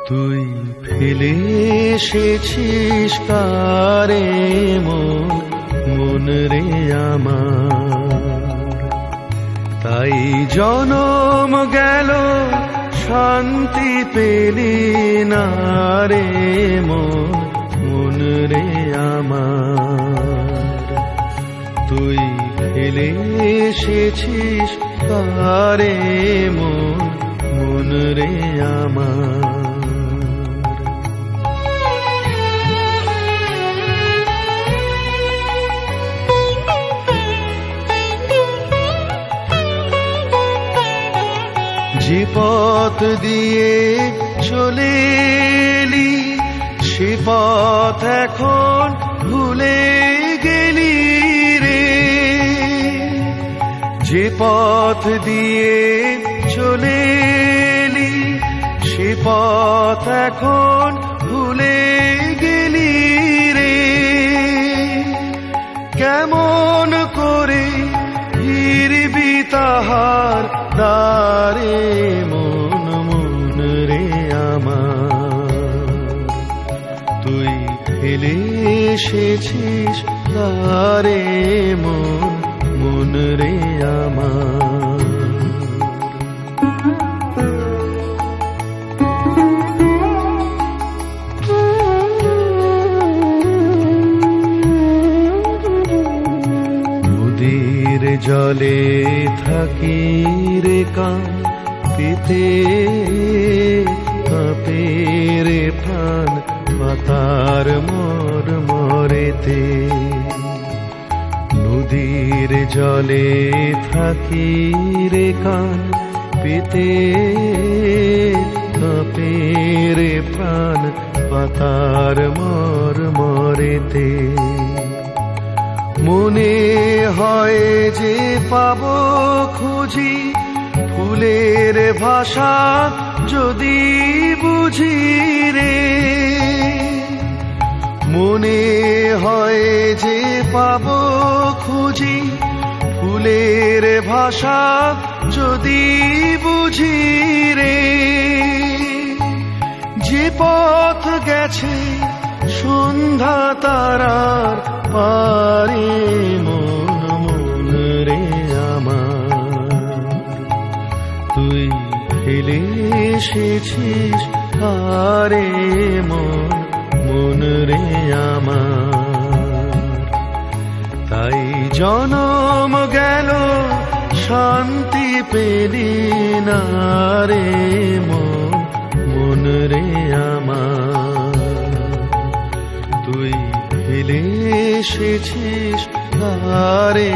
তুই ফেলে এসেছিস কারে মন রে আমার, তাই জনম গেল শান্তি পেলি না রে মন রে আমার। তুই ফেলে এসেছিস কারে মন রে আমার। যে পথ দিয়ে চলে এলি সে পথ এখন ভুলে গেলি রে। যে পথ দিয়ে চলে এলি সে পথ এখন ভুলে গেলি রে। কেমন করে ফিরবি তাহার দ্বারে মন রে আমার। তুই ফেলে এসেছিস তারে মন রে আমার। নদীর জলে থাকি রে কাঁপিতে কাঁপে রে প্রাণ পাতার মরেতে। নদীর জলে থাকি রে কাঁপিতে কাঁপে রে প্রাণ পাতার মরেতে। মনে হয় যে পাব খুঁজি ফুলের ভাষা যদি বুঝি রে। মনে হয় যে পাব খুঁজি ফুলের ভাষা যদি বুঝি রে। যে পথ গেছে সন্ধ্যা তারার পারে মন রে আমার। তুই ফেলে এসেছিস আরে মন রে আমার। তাই জনম গেল শান্তি পেলি না রে মন রে আমার। তুই ফেলে এসেছিস আরে